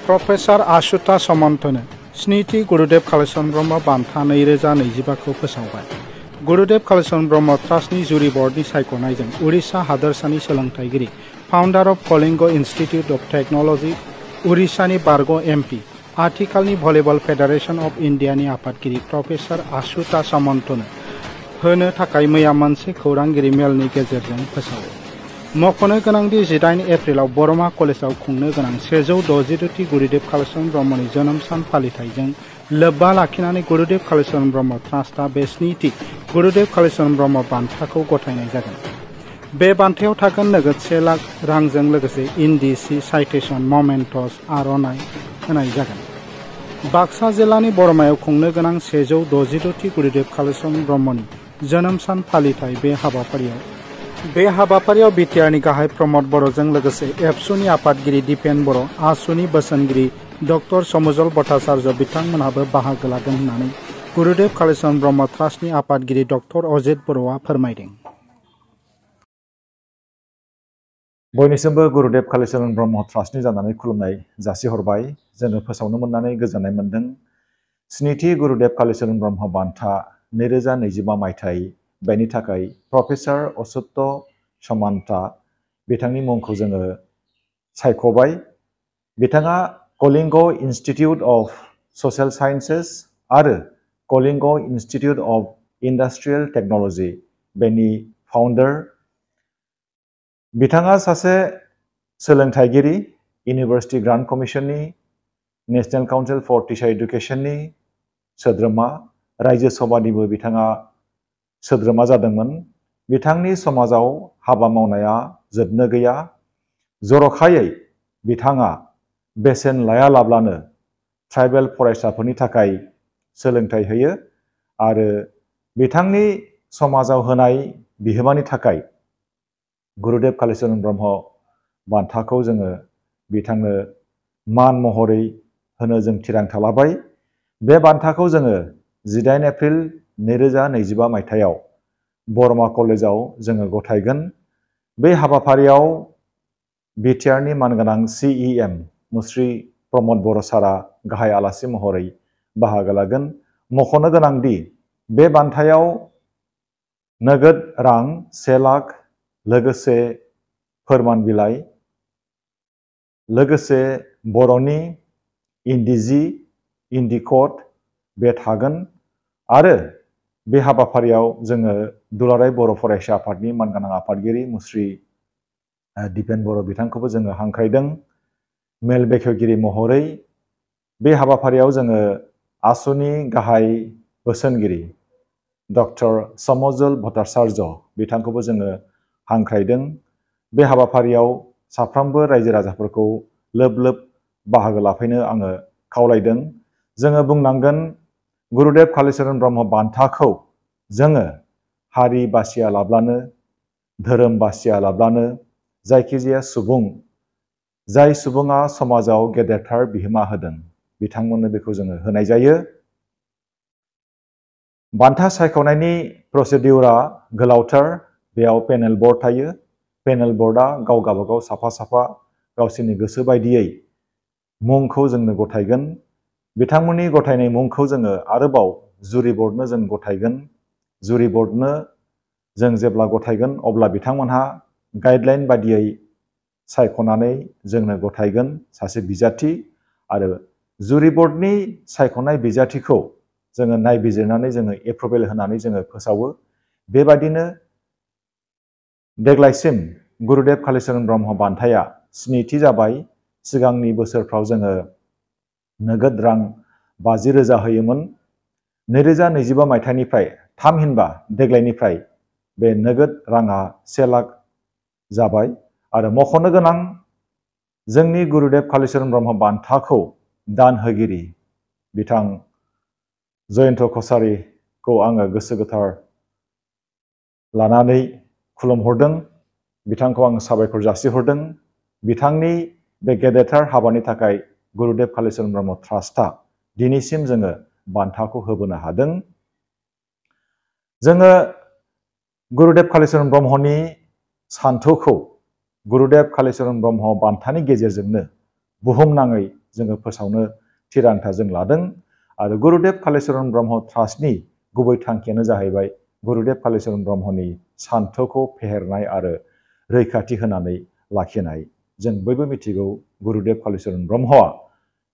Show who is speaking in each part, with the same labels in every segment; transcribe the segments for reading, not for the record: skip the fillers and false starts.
Speaker 1: Professor आशुता समन्तनो स्निथि गुरुदेव कालीचरण ब्रह्म बान्था 2025 खौ फोसावबाय। गुरुदेव कालीचरण ब्रह्म ट्रास्टनि जुरि बर्डनि सायख'नायजों उड़िसा हादोरसानि सोलोंथायगिरि founder of Kalinga institute of technology उड़िसानि बारग' एमपी आथिखालनि भलिबल फेडारेशन अफ इन्डियानि आफादगिरि प्रफेसर आशुता समन्तनो होनो थाखाय मैया मोनसे खौरांगिरि मेलनि गेजेरजों फोसावो। मख'नो गोनांदि 18 एप्रिलाव बरमा कलेजाव खुंनो गोनां 162थि गुरुदेव कालीचरण ब्रह्मनि जोनोम सान फालिथायजों लोब्बा लाखिनानै गुरुदेव कालीचरण ब्रह्म ट्रास्टआ बे स्निथि गुरुदेव कालीचरण ब्रह्म बान्थाखौ गथायनाय जागोन। बे बान्थायाव थागोन नोगोद 1 लाख रांजों लोगोसे इन्दिसि साइटेशन ममेन्टस आर'नाइ होनाय जागोन। बाक्सा जिल्लानि बरमायाव खुंनो गोनां 162थि गुरुदेव कालीचरण ब्रह्मनि जोनोम सान फालिथाय बे हाबाफारियाव बिटिआरनि गाहाय प्रमद बर'जों लोगोसे एबसुनि आफादगिरि दिपेन बर', आसुनि बोसोनगिरि डक्टर समुजल भट्टाचार्य बिथांमोनहाबो बाहागो लागोन होननानै गुरुदेव कालीचरण ब्रह्म ट्रास्टनि आफादगिरि डक्टर अजित बर'आ फोरमायदों।
Speaker 2: बयनिसिमबो गुरुदेव कालीचरण ब्रह्म ट्रास्टनि जानानै खुलुमनाय जासिहरबाय। जोङो फोसावनो मोननानै गोजोननाय मोन्दों। स्निथि गुरुदेव कालीचरण ब्रह्म बान्था 2025 मायथाइ बेनि थाखाय प्रफेसर आशुता समन्ता बिथांनि मुंखौ जोङो सायख'बाय। बिथाङा Kalinga institute of social sciences आरो Kalinga institute of industrial technology बेनि फाउन्डार। बिथाङा सासे सोलोंथायगिरि, इउनिभार्सिटी ग्रान्ट कमिशननि, नेशनेल काउन्सिल फर टीचार एडुकेशननि सोद्रोमा, राज्य सभानिबो बिथाङा सोद्रोमा जादोंमोन। बिथांनि समाजाव हाबा मावनाया जोबनो गैया। जर'खायै बिथाङा बेसेन लायालाबानो ट्राइबेल फरायसाफोरनि थाखाय सोलोंथाय होयो आरो बिथांनि समाजाव होनाय बिहोमानि थाखाय गुरुदेव कालीचरण ब्रह्म बान्थाखौ जोङो बिथांनो मान महरै होनो जों थिरांथा लाबाय। बे बान्थाखौ जोङो 18 एप्रिल 2025 मायथाइयाव बरमा कलेजाव जोङो गथायगोन। बे हाबाफारियाव बिटिआरनि मानगोनां CEM मुस्रि प्रमद बर' सारा गाहाय आलासि महरै बाहागो लागोन। मख'नो गोनांदि बे बान्थायाव नोगोद रां 1 लाख लोगोसे फोरमान बिलाइ, लोगोसे बर'नि इन्दि जि, इन्दि कट बे थागोन आरो बे हाबाफारियाव जोङो दुलाराय बर' फरायसा आफादनि मानगोनां आफादगिरि मुस्रि दिपेन बर' बिथांखौबो जोङो हांख्रायदों मेल बेखेवगिरि महरै। बे हाबाफारियाव जोङो आसुनि गाहाय बोसोनगिरि डक्टर समुजल भट्टाचार्य बिथांखौबो जोङो हांख्रायदों। बे हाबाफारियाव साफ्रोमबो रायजो राजाफोरखौ लोब लोब बाहागो लाफैनो आङो खावलायदों। जोङो बुंनांगोन गुरुदेव कालीचरण ब्रह्म बान्थाखौ जोङो हारि बासियालाबानो, धोरोम बासियालाबानो जायखिजाया सुबुं, जाय सुबुङा समाजाव गेदेरथार बिहोमा होदों बिथांमोननो बेखौ जोङो होनाय जायो। बान्था सायख'नायनि प्रसिडिउरा गोलावथार। बेयाव पेनेल बर्ड थायो। पेनेल बर्डआ गावबागाव साफा साफा गावसोरनि गोसो बायदियै मुंखौ जोंनो गथायगोन। बिथांमोननि गथायनाय मुंखौ जोङो आरोबाव जुरि बर्डनो जों गथायगोन। जुरि बर्डनो जों जेब्ला गथायगोन अब्ला बिथांमोनहा गाइडलाइन बादियै सायख'नानै जोंनो गथायगोन सासे बिजाथि आरो जुरि बर्डनि सायख'नाय बिजाथिखौ जोङो नायबिजिरनानै जोङो एप्रुभेल होनानै जोङो फोसावो। बेबादिनो देग्लायसिम गुरुदेव कालीचरण ब्रह्म बान्थाया स्निथि जाबाय। सिगांनि बोसोरफ्राव जोङो नोगोद रां 50,000 होयोमोन। 2025 मायथाइनिफ्राय थामहिनबा देग्लायनिफ्राय बे नोगोद राङा 1 लाख जाबाय आरो मख'नो गोनां जोंनि गुरुदेव कालीचरण ब्रह्म बान्थाखौ दान होगिरि बिथां जयन्त कसारिखौ आङो गोसो गोथार लानानै खुलुमहरदों। बिथांखौ आं साबायखर जासिहरदों। बिथांनि बे गेदेरथार हाबानि थाखाय गुरुदेव कालीचरण ब्रह्म ट्रास्टआ दिनैसिम जोङो बान्थाखौ होबोनो हादों। जोङो गुरुदेव कालीचरण ब्रह्मनि सान्थौखौ गुरुदेव कालीचरण ब्रह्म बान्थानि गेजेरजोंनो बुहुमनाङै जोङो फोसावनो थिरांथा जों लादों आरो गुरुदेव कालिचरन ब्रह्म ट्रास्टनि गुबै थांखियानो जाहैबाय गुरुदेव कालिचरन ब्रह्मनि सान्थौखौ फेहेरनाय आरो रैखाथि होनानै लाखिनाय। जों बयबो मिथिगौ गुरुदेव कालिचरन ब्रह्मआ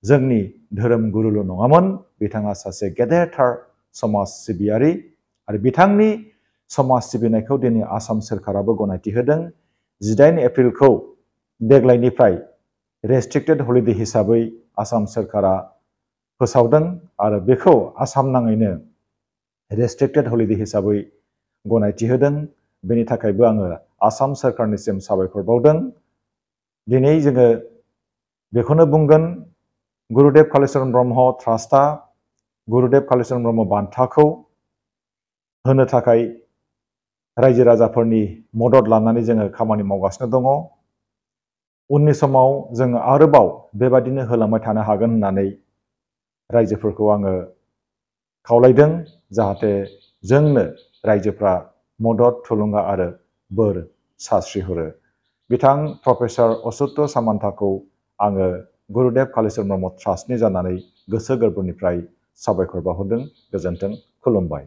Speaker 2: जोंनि धोरोम गुरुल' नङामोन, बिथाङा सासे गेदेरथार समाज सिबियारि आरो बिथांनि समाज सिबिनायखौ दिनै आसाम सोरखाराबो गनायथि होदों। 18 एप्रिलखौ देग्लायनिफ्राय रेस्ट्रिक्टेड हलिडे हिसाबै आसाम सोरखारा फोसावदों आरो बेखौ आसाम नाङैनो रेस्ट्रिक्टेड हलिडे हिसाबै गनायथि होदों। बेनि थाखायबो आङो आसाम सोरखारनिसिम साबायखर बावदों। दिनै जोङो बेखौनो बुंगोन, गुरुदेव कालिचरन ब्रह्म ट्रास्टआ गुरुदेव कालिचरन ब्रह्म बान्थाखौ होनो थाखाय रायजो राजाफोरनि मदद लानानै जोङो खामानि मावगासिनो दङ। उननि समाव जोङो आरोबाव बेबादिनो होलांबाय थानो हागोन होननानै रायजोफोरखौ आङो खावलायदों, जाहाथे जोंनो रायजोफ्रा मदद, थुलुंगा आरो बोर सारस्रिहरो। बिथां प्रफेसर असुतोष सामन्थखौ आङो गुरुदेव कालिचरन ब्रह्म ट्रास्टनि जानानै गोसो गोरबोनिफ्राय साबायखर बावहरदों। गोजोन्थों, खुलुमबाय।